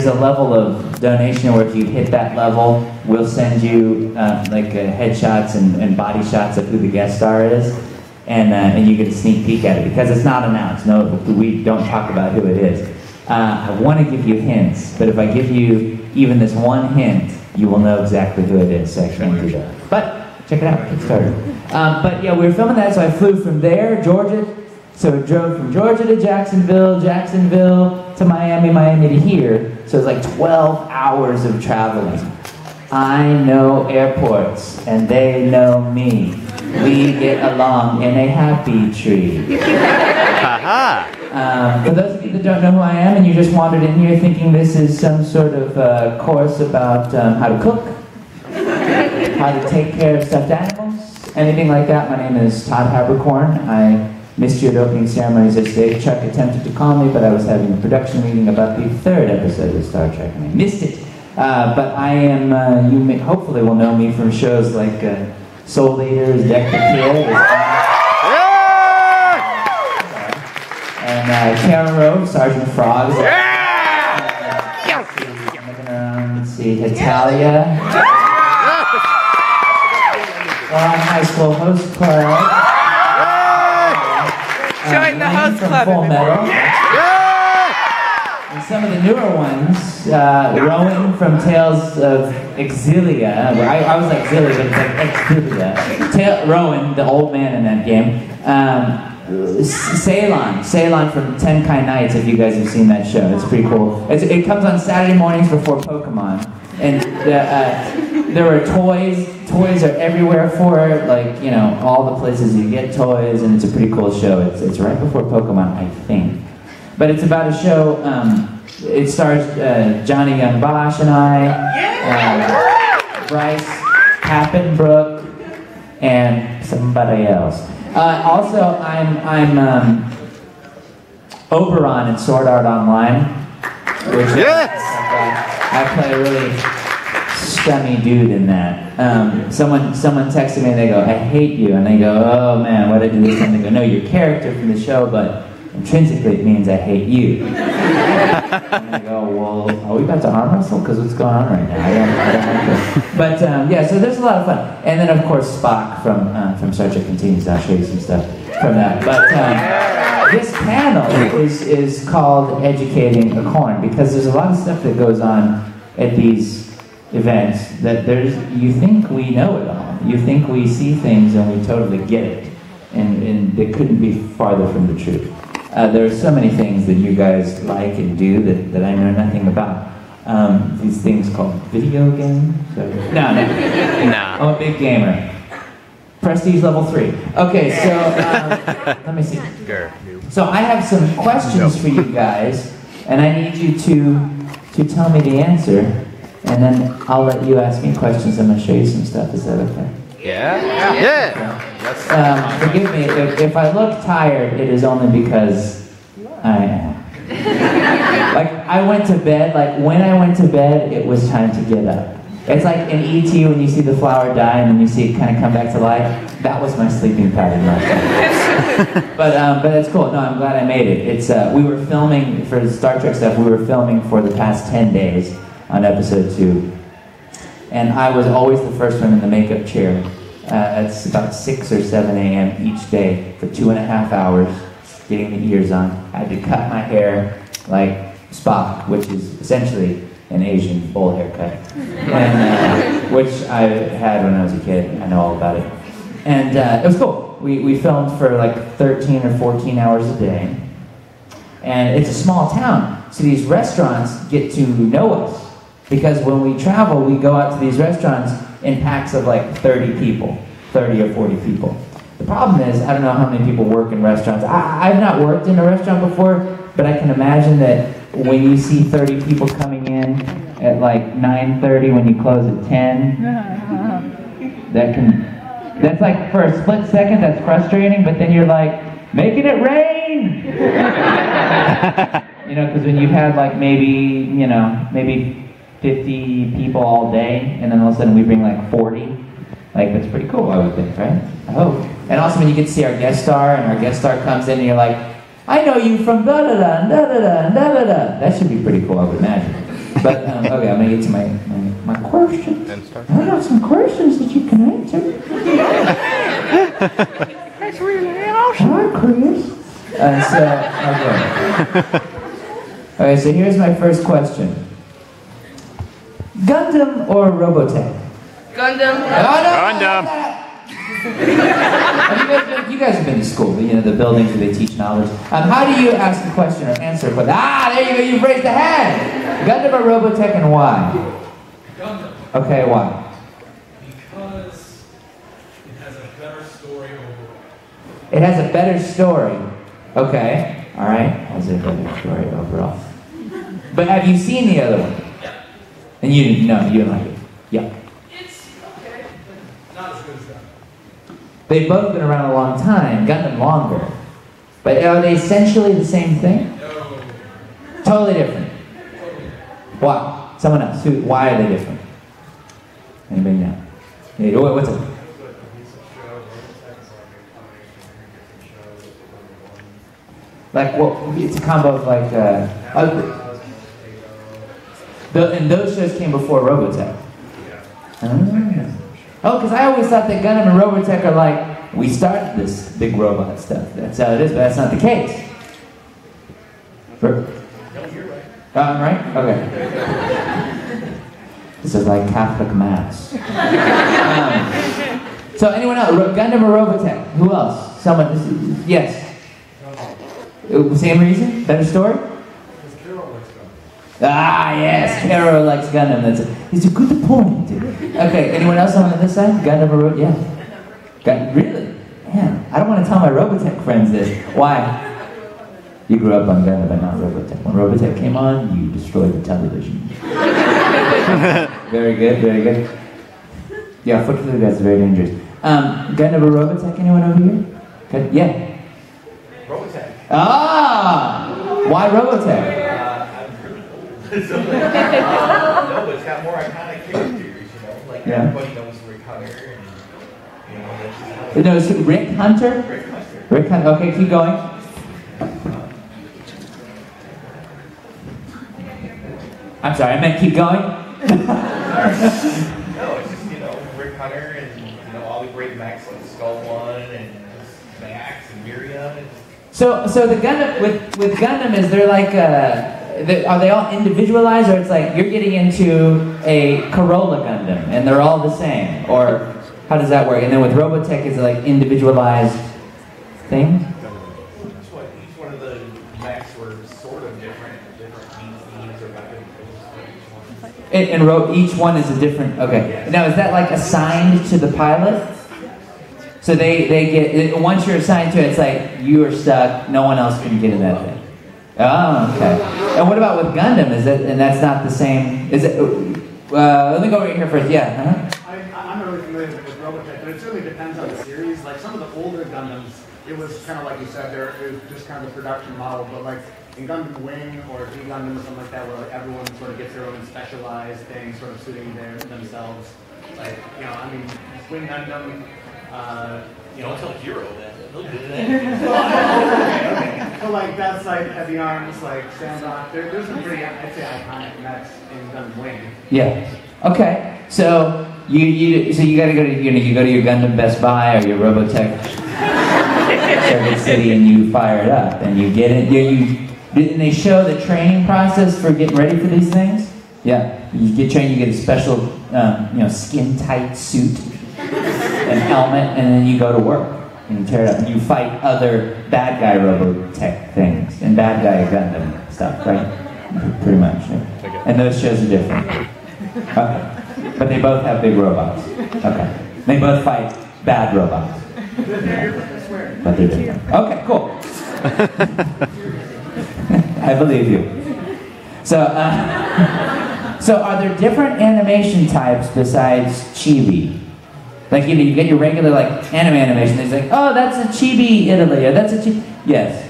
There's a level of donation where if you hit that level, we'll send you headshots and body shots of who the guest star is, and you get a sneak peek at it because it's not announced. No, we don't talk about who it is. I want to give you hints, but if I give you even this one hint, you will know exactly who it is. So I can't do that. But check it out. Get started. But yeah, we were filming that, so I flew from there, Georgia. So it drove from Georgia to Jacksonville, Jacksonville to Miami, Miami to here. So it's like 12 hours of traveling. I know airports, and they know me. We get along in a happy tree. For those of you that don't know who I am, and you just wandered in here thinking this is some sort of course about how to cook, how to take care of stuffed animals, anything like that, my name is Todd Haberkorn. I missed you at opening ceremonies yesterday. Chuck attempted to call me, but I was having a production meeting about the 3rd episode of Star Trek, and I missed it. But I am, hopefully will know me from shows like Soul Leaders, Deck the Kid, and Karen Rowe, Sergeant Frogs. Let's see, Hitalia. High School Host Club. Join the host club. Full Metal. And some of the newer ones, Rowan from Tales of Exilia. I was like Exilia, but it's like Exilia. Rowan, the old man in that game. Ceylon from Ten Kind Nights, if you guys have seen that show. It's pretty cool. It comes on Saturday mornings before Pokemon. And there were toys. Toys are everywhere for it, like, you know, all the places you get toys, and it's a pretty cool show. It's right before Pokemon, I think. But it's about a show, it stars Johnny Young Bosch and I, Bryce Pappenbrook, and somebody else. Also, I'm Oberon in Sword Art Online, which I play a really scummy dude in that. Someone texted me and they go, "I hate you," and they go, "Oh man, what did I do this?" And they go, "No, your character from the show, but intrinsically it means I hate you." And I go, "Well, are we about to arm wrestle? Because what's going on right now? I don't like this." But yeah, so there's a lot of fun. And then of course Spock from Star Trek Continues. I'll show you some stuff from that. But this panel is called Educating a Korn, because there's a lot of stuff that goes on at these events that you think we know it all. You think we see things and we totally get it. And it couldn't be farther from the truth. There are so many things that you guys like and do that I know nothing about. These things called video games. No. I'm a big gamer. Prestige level 3. Okay, so let me see. So I have some questions for you guys, and I need you to tell me the answer, and then I'll let you ask me questions. I'm going to show you some stuff. Is that okay? Yeah. Forgive me, if I look tired, it is only because I am. Like, I went to bed, when I went to bed, it was time to get up. It's like in E.T. when you see the flower die and then you see it kind of come back to life. That was my sleeping pattern last night. But it's cool. No, I'm glad I made it. It's we were filming, for the Star Trek stuff, we were filming for the past 10 days on episode 2. And I was always the first one in the makeup chair. It's about 6 or 7 a.m. each day for 2.5 hours, getting the ears on. I had to cut my hair like Spock, which is essentially an Asian bowl haircut, and which I had when I was a kid. I know all about it. And it was cool. We filmed for like 13 or 14 hours a day. And it's a small town, so these restaurants get to know us. Because when we travel, we go out to these restaurants in packs of like 30 people, 30 or 40 people. The problem is, I don't know how many people work in restaurants. I've not worked in a restaurant before, but I can imagine that when you see 30 people coming in at like 9:30 when you close at 10, that's like for a split second, that's frustrating, but then you're like, making it rain! You know, because when you've had like maybe 50 people all day, and then all of a sudden we bring like 40. Like, that's pretty cool, I would think, right? I hope. And also when you get to see our guest star, and our guest star comes in, and you're like, I know you from da-da-da, da-da-da, da-da-da. That should be pretty cool, I would imagine. But, okay, I'm gonna get to my questions. I got some questions that you can answer. That's really awesome. Hi, Chris. Okay, so here's my first question. Gundam or Robotech? Gundam. Gundam. You guys have been to school, you know, the buildings where they teach knowledge. How do you ask a question or answer a question? There you go, you've raised the hand! Gundam or Robotech, and why? Gundam. Okay, why? Because it has a better story overall. It has a better story. Okay, alright, has a better story overall. But have you seen the other one? Yeah. And you didn't know, you didn't like it? Yeah. It's okay, but not as good as Gundam. They've both been around a long time, Gundam longer. But are they essentially the same thing? No. Totally different. Totally. Why? Someone else. Why are they different? Anybody know? Yeah, what's it? Like, what? It's a combo of like, and those shows came before Robotech. Oh, because I always thought that Gundam and Robotech are like, we started this big robot stuff. That's how it is, but that's not the case. No, you're right. I'm right? Okay. This is like Catholic Mass. So anyone else? Gundam or Robotech? Who else? Someone? Yes. Same reason? Better story? Ah, yes, Kero likes Gundam. It's a good point. Okay, anyone else on this side? Gundam or Robotech? Yeah. Really? Man, I don't want to tell my Robotech friends this. Why? You grew up on Gundam, but not Robotech. When Robotech came on, you destroyed the television. Very good, very good. Yeah, foot flu guys are very dangerous. Gundam or Robotech? Anyone over here? Good. Yeah. Robotech. Ah! Why Robotech? No, but it's got more iconic characters, you know, like everybody knows Rick Hunter, and you know, that's just how No, it's Rick Hunter? Rick Hunter. Rick Hunter, okay, keep going. I'm sorry, I meant keep going? No, it's just, you know, Rick Hunter and, you know, all the great mechs like Skull One and Max and Miriam. And So the Gundam, with Gundam, is there like are they all individualized, or it's like you're getting into a Corolla Gundam and they're all the same, or how does that work? And then with Robotech, is it like individualized things? each one of the mechs were sort of different needs or weapons for each one. Each one is a different. Okay. Now is that like assigned to the pilot? So they get once you're assigned to it, it's like you are stuck. No one else can get in that thing. Oh, okay. And what about with Gundam? Is it, and that's not the same? Is it? Let me go right here first. Yeah. I'm not really familiar with Robotech, but it certainly depends on the series. Like some of the older Gundams, it was kind of like you said, it was just kind of the production model. But like in Gundam Wing or G Gundam or something like that, where like everyone sort of gets their own specialized thing, sort of suiting themselves. Like, you know, I mean, Wing Gundam. You know, until Hero then. Okay. So like that's like Heavy Arms, like Sandrock. There's some pretty, I'd say, iconic mechs in Gundam Wing. Yeah. Okay. So you got to go to you go to your Gundam Best Buy or your Robotech Circuit City and you fire it up and you get it. And they show the training process for getting ready for these things. Yeah. You get trained. You get a special skin tight suit and helmet, and then you go to work and you tear it up and you fight other bad guy Robotech things and bad guy Gundam stuff, right? Pretty much. Yeah. And those shows are different. Okay. But they both have big robots. Okay. They both fight bad robots. But they're different. Okay, cool. I believe you. So are there different animation types besides chibi? Like, you get your regular, like, anime animation. It's like, oh, that's a chibi Italy, or that's a chibi... Yes.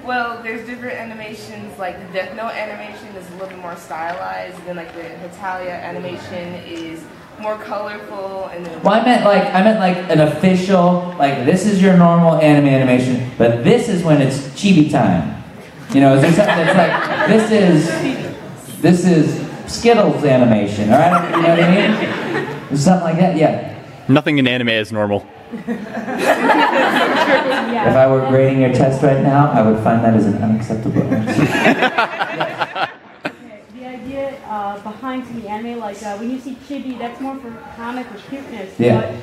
Well, there's different animations, like the Death Note animation is a little bit more stylized, and then like the Hetalia animation is more colorful, and then... Well, I meant like an official, like, this is your normal anime animation, but this is when it's chibi time. You know, is there something that's like, this is Skittles animation, all right? You know what I mean? Something like that, yeah. Nothing in anime is normal. If I were grading your test right now, I would find that as an unacceptable answer. The idea behind some of the anime, like when you see chibi, that's more for comic or cuteness. Yeah. But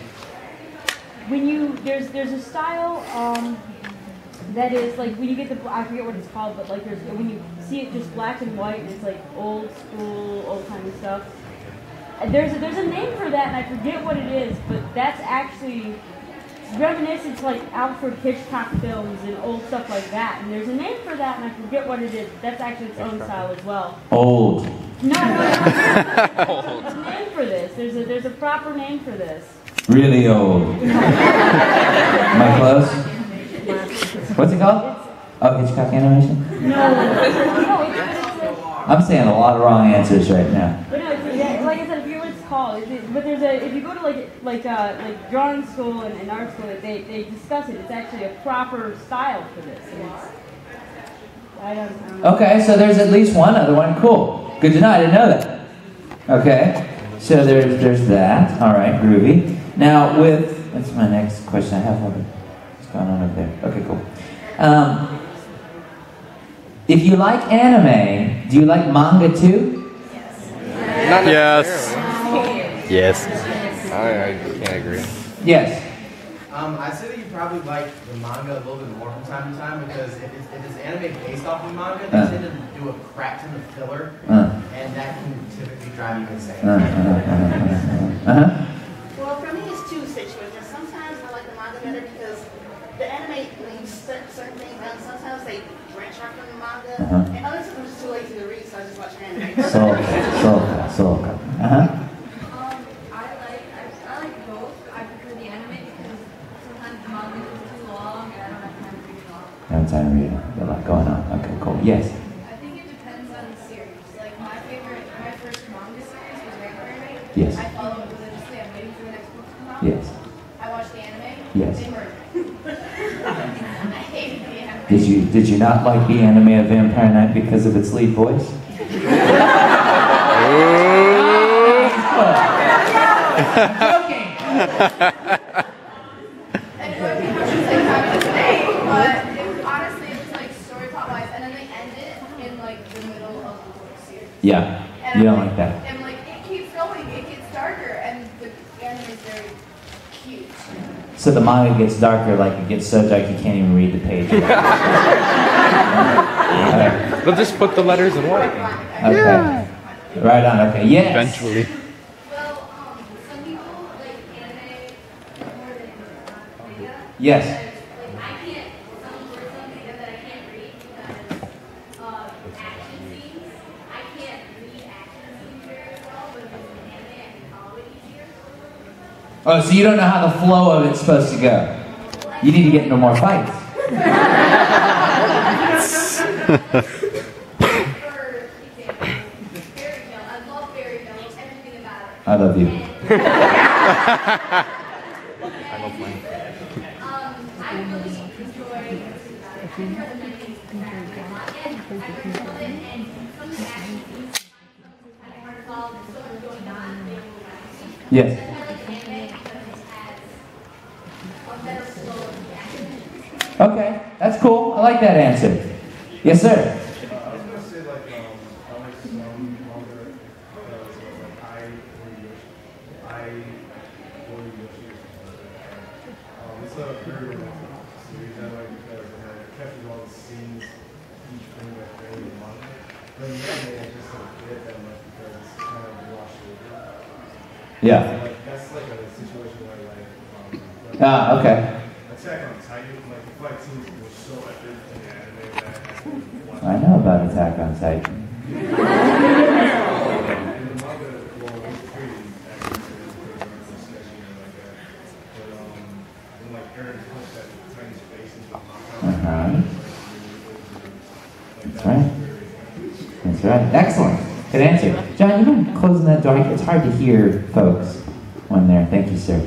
when there's a style that is like when you get the, I forget what it's called, but like when you see it just black and white and it's like old school, old timey stuff. There's a name for that and I forget what it is, but that's actually reminiscent like Alfred Hitchcock films and old stuff like that. And there's a name for that and I forget what it is. That's actually its own style as well. Old. No, there's a name for this. There's a proper name for this. Really old. Am I close? What's it called? Oh, Hitchcock animation? No, I'm saying a lot of wrong answers right now. but no, like I said, I forget what it's called. But if you go to like drawing school and art school, they discuss it. It's actually a proper style for this. I don't know. Okay, so there's at least one other one. Cool. Good to know. I didn't know that. Okay, so there's that. All right, groovy. Now that's my next question. I have one. What's going on over there? Okay, cool. If you like anime, do you like manga too? Yes. Yes. I can't agree. Yes. I'd say that you probably like the manga a little bit more from time to time because if it's anime based off of manga, they tend to do a crap ton of filler, and that can typically drive you insane. Well, for me, it's two situations. Sometimes I like the manga better because the anime leaves certain things out. Sometimes they branch out from the manga, and other times I'm just too lazy to read, so I just watch anime. So. I like both. I prefer the anime because sometimes the manga is too long and I don't have time to read it all. I have time to read it. Got a lot going on. Okay, cool. Yes. I think it depends on the series. Like my first manga series was regular anime. Yes. I follow it religiously. I'm waiting for the next book to come out. Yes. I watched the anime. Yes. They murdered. I hated the anime. Did you not like the anime of Vampire Knight because of its lead voice? Joking. And it would be much like having a debate, but honestly, it was like story plot wise, and then they end it in like the middle of the book series. Yeah. And You I'm don't like that. And like it keeps going, it gets darker, and the anime is very cute. So the manga gets darker, like it gets so dark you can't even read the page. They'll just put the letters in white. Okay. Right on. Okay. Yes. Eventually. Well, some people like anime more than manga. Yes. Like I can't, some manga that I can't read because action scenes. I can't read action scenes very well, but if it's an anime, I can follow it easier. Oh, so you don't know how the flow of it's supposed to go. You need to get into more fights. I love you. I love mine. I really enjoy Yes. Okay, that's cool. I like that answer. Yes, sir. Yeah. That's like a situation where okay. Attack on Titan, like the fight scenes were so epic in the anime that I know about Attack on Titan. and the manga, well, it's pretty actually sketchy and like that. But when like Aaron punched that tiny space into the That's right. That's right. Excellent. Good answer. John, you mind closing that door? It's hard to hear folks when they're. Thank you, sir.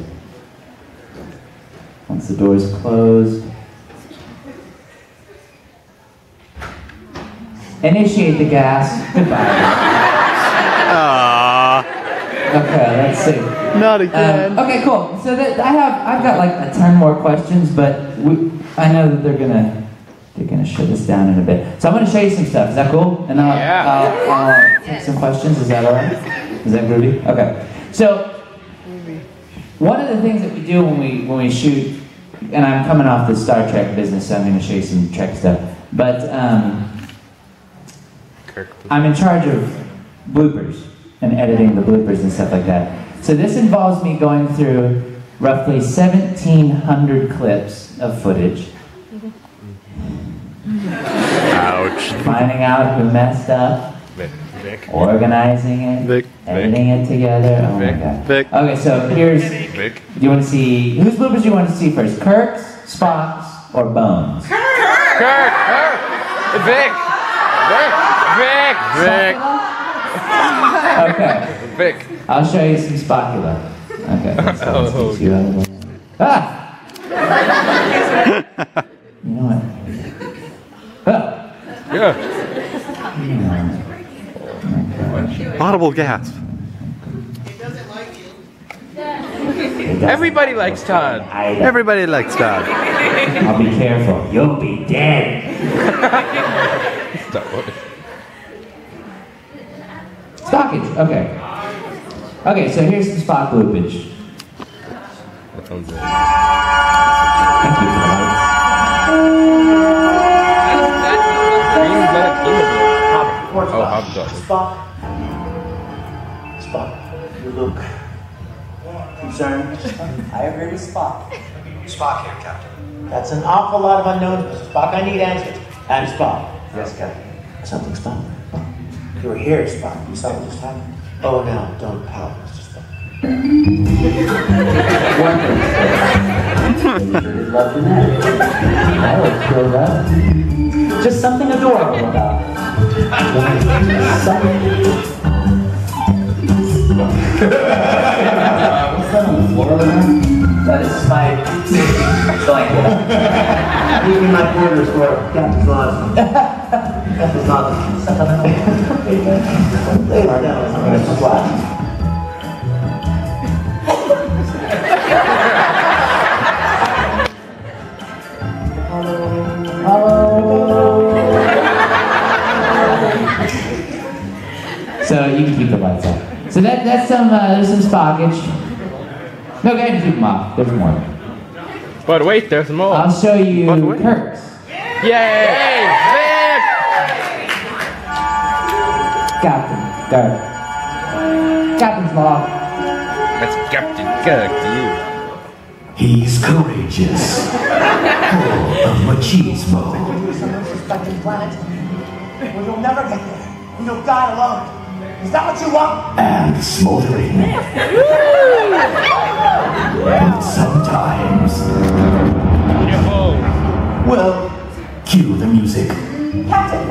Once the door is closed. Initiate the gas. Goodbye. Okay, let's see. Not again. Okay, cool. So I've got like a ton more questions, but I know that they're gonna shut us down in a bit. So I'm gonna show you some stuff. Is that cool? And I'll take some questions. Is that all right? Is that groovy? Okay. So one of the things that we do when we shoot, and I'm coming off the Star Trek business, so I'm gonna show you some Trek stuff. But I'm in charge of bloopers and editing the bloopers and stuff like that. So this involves me going through roughly 1,700 clips of footage. Ouch. Finding out who messed up, Vic. organizing it, Vic. editing it together. Oh my god. Okay, so here's. Do you want to see whose bloopers do you want to see first? Kirk's, Spock's, or Bones? Kirk! Vic! Okay. Vic. I'll show you some Spockula. Okay. So you ah! You know what? Yeah. Audible gasp. Everybody likes Todd. Everybody likes Todd. I'll be careful. You'll be dead. Stockage. Okay. Okay, so here's the Spock loopage. That sounds good. Thank you for the lights. Spock. You look concerned. I agree with Spock. Spock here, Captain. That's an awful lot of unknowns. Spock, I need answers. I'm Spock. Yes, Captain. Something's Spock. You were here, Spock. You saw what just happened. Oh, no, don't pout, Mr. Spock. Love the net. I was filled up. Just something adorable about it. What's that on the floor over there? This is my blanket. Give me my quarters for Captain Claus. Captain Claus. Lay it down, Mr. Spock. So you can keep the lights on. So that's some there's some Spockage. No, go ahead and keep them off. There's more. But wait, there's more. I'll show you Kirk's. Yay! Vic! Captain Kirk. Captain's log. That's Captain Kirk to you. He's courageous, full of machismo. Unsuspecting planet. Well, you'll never get there. You'll die alone. Is that what you want? And smoldering. But sometimes. Well, cue the music. Captain!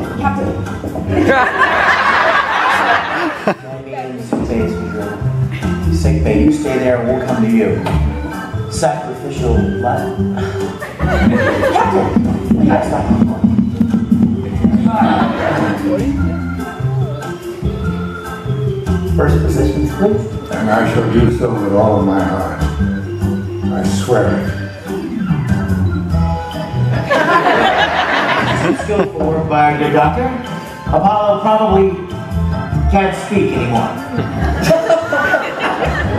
Sick bay, you stay there and we'll come to you. Sacrificial what? Captain! That's not First position, please. And I shall do so with all of my heart. I swear it. Skillful work by our good doctor. Apollo probably can't speak anymore.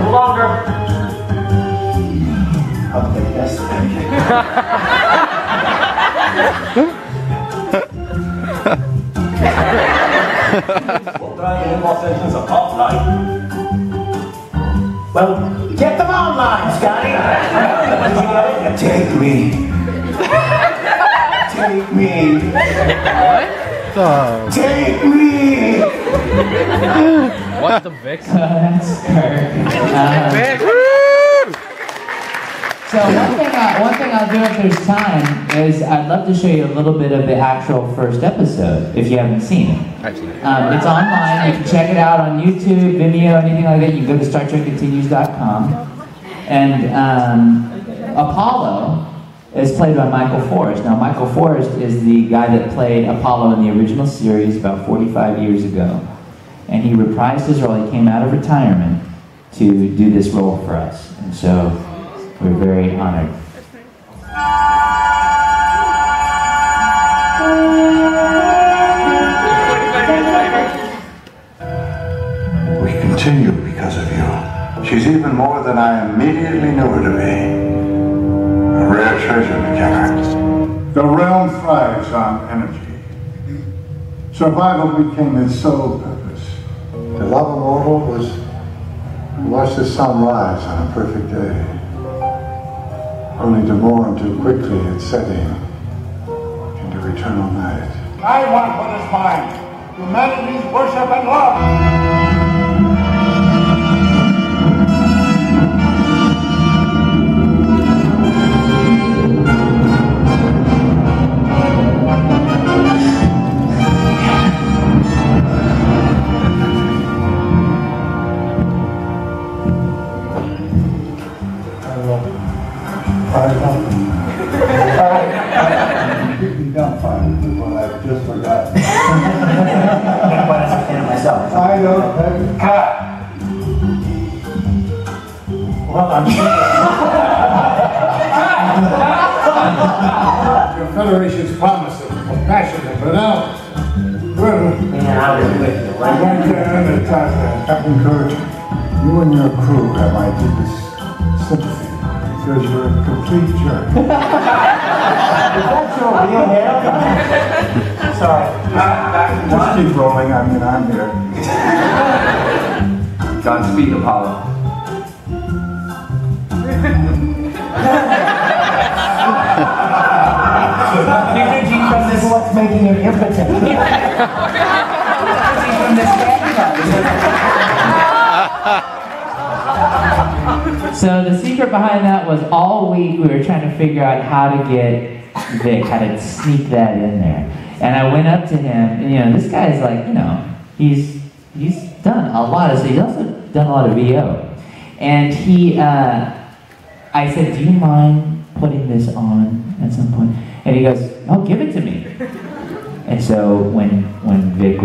No longer. Okay, yes. We'll try to hit off engines of top line. Well, get them online, Scotty. Take me. Take me. What? Take me. What the Vic? That's Kirk. So one thing I'll do if there's time is I'd love to show you a little bit of the actual first episode if you haven't seen it. It's online. You can check it out on YouTube, Vimeo, anything like that. You can go to StarTrekContinues.com. And Apollo is played by Michael Forrest. Now, Michael Forrest is the guy that played Apollo in the original series about 45 years ago. And he reprised his role. He came out of retirement to do this role for us. And so we're very honored. We continue because of you. She's even more than I immediately knew her to be. A rare treasure, McKenna. The realm thrives on energy. Survival became its sole purpose. The love of mortal was to watch the sun rise on a perfect day, only to mourn too quickly its setting into eternal night. I want what is mine. Humanity's worship and love. Dumbfounded with what I've just forgotten. I'm quite a fan of myself. I don't have to cut. Well, I'm Your Federation's promises, compassionate, benevolent. Well, Man, I was with you. I want to understand that. Captain Kirk, you and your crew have my deepest sympathy because you're a complete jerk. Is that your real hair? Sorry. Just keep rolling. I mean, I'm here. Godspeed, Apollo. The energy from this is what's making him impotent. The energy from this So the secret behind that was all week we were trying to figure out how to get Vic, how to sneak that in there. And I went up to him, and this guy's like, he's done a lot of, so he's also done a lot of VO. And I said, do you mind putting this on at some point? And he goes, oh, give it to me. And so when we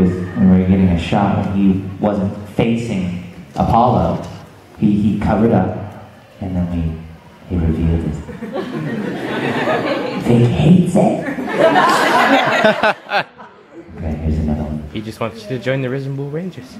were getting a shot, when he wasn't facing Apollo, he covered up, and then he revealed it. Vic hates it. Okay, here's another one. He just wants you to join the Risen Bull Rangers.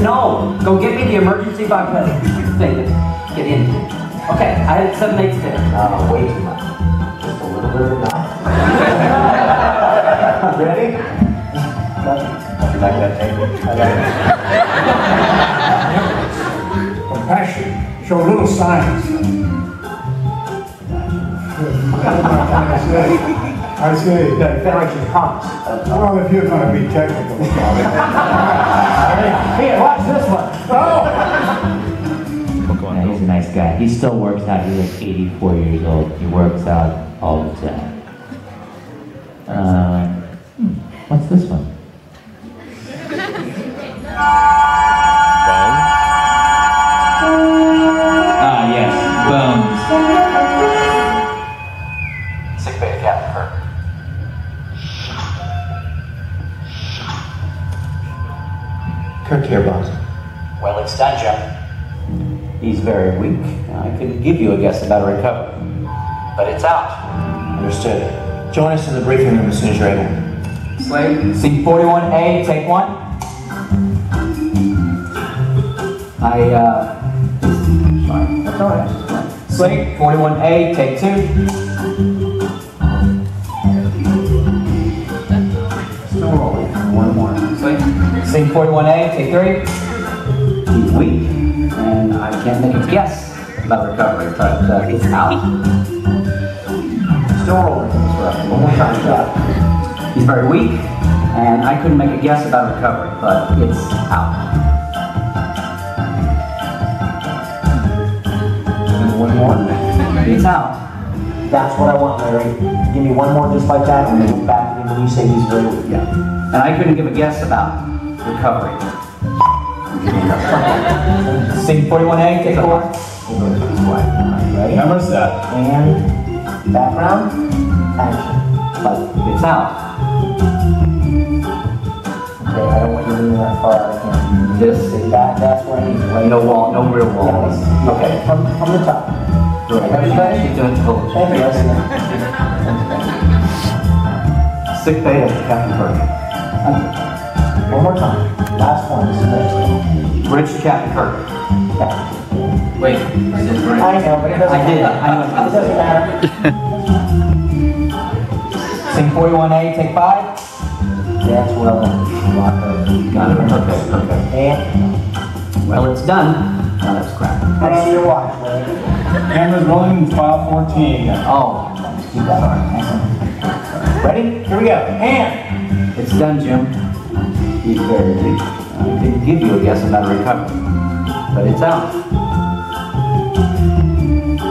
No, go get me the emergency vodka thing. Get in. Okay, I had 7 8 there. Way too much. Just a little bit of that. Ready? You like that tape? I like it. Compassion. Show little signs. I say, The Federation promise. well, if you're going to be technical about it. Here, watch this one. Yeah, he's a nice guy. He still works out. He's like 84 years old. He works out all the time. What's this one? Yes, Bones. Sick bay to Captain Kirk. Kirk here, boss. Well, it's done, Jim. He's very weak. I could give you a guess about a recovery. But it's out. Understood. Join us in the briefing room as soon as you're able. Slade, C41A, take 1. Sorry, that's all right. Slade, 41A, take 2. Still rolling. One more. Slade, C41A, take 3. He's weak, and I can't make a guess about recovery, but it's out. Still rolling. One more time, shot. He's very weak. and I couldn't make a guess about recovery, but it's out. One more. It's out. That's what I want, Larry. Give me one more just like that, and then back to me when you say he's very weak. Yeah. And I couldn't give a guess about recovery. Sing 41A, take 4. Ready? Camera set. And background, action. But it's out. Okay, I don't want you to lean that far. I can't. This? That's where I need to lay. No wall, no real wall. Yeah, okay, from the top. Everybody? She's doing it full. Thank you. Sick bay of Captain Kirk. One more time. Last one. This is next one. Bridge to Captain Kirk. Wait, is it right? I know, but it doesn't I did. matter. I know. It doesn't matter. Sing 41A, take 5. That's well done. Got it. Okay, okay. And well, it's done. Now that's crap. that's your watch, Larry. Camera's rolling, file 14. Oh, Keep that on. Ready? Here we go. And it's done, Jim. He's very weak. I didn't give you a guess about recovery, but it's out.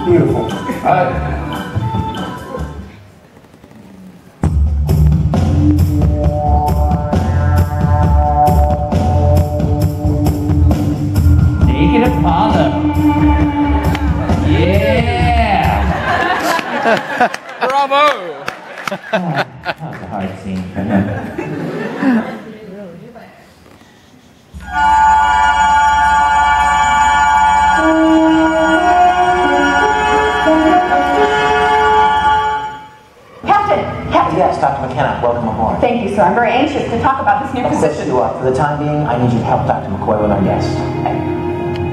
beautiful. All right. Naked Apollo. Yeah. Bravo. That was a hard scene. Yes, Dr. McKenna, welcome aboard. Thank you, sir. I'm very anxious to talk about this new Of course position. you are. For the time being, I need you to help Dr. McCoy with our guest.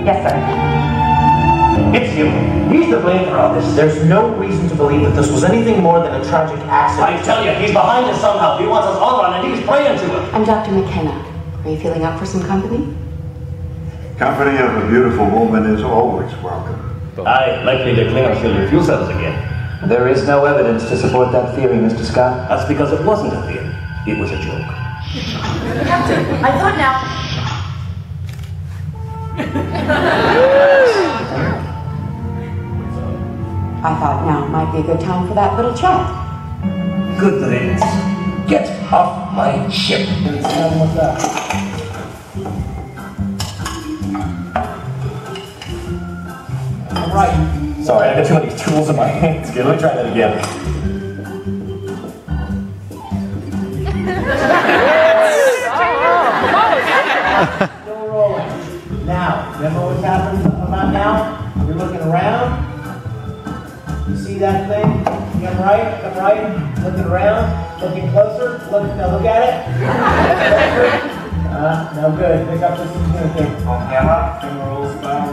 Yes, sir. It's you. He's to blame for all this. There's no reason to believe that this was anything more than a tragic accident. I tell you, he's behind us somehow. He wants us all on, and he's praying to it. I'm Dr. McKenna. Are you feeling up for some company? Company of a beautiful woman is always welcome. Aye, likely to clean out your fuel cells again. There is no evidence to support that theory, Mr. Scott. That's because it wasn't a theory. It was a joke. Captain, I thought now... I thought now might be a good time for that little chat. Good riddance. Get off my ship. What's up? All right. Sorry, I got too many tools in my hands. Okay, let me try that again. Still rolling. Now, remember what's happening about now? You're looking around. You see that thing? Come right, looking around, looking closer, now look at it. No good. Pick up this thing. On camera. Camera rolls down.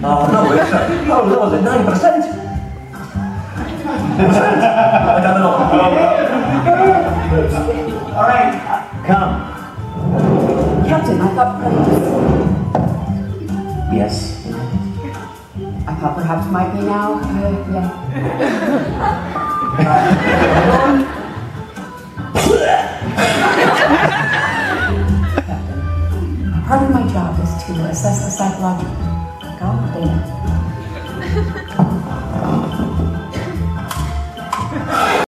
Oh, no, it's oh, no, was it 9%? All right, come. Captain, I thought perhaps... Yes. I thought perhaps might be now. Yeah. Part of my job is to assess the psychological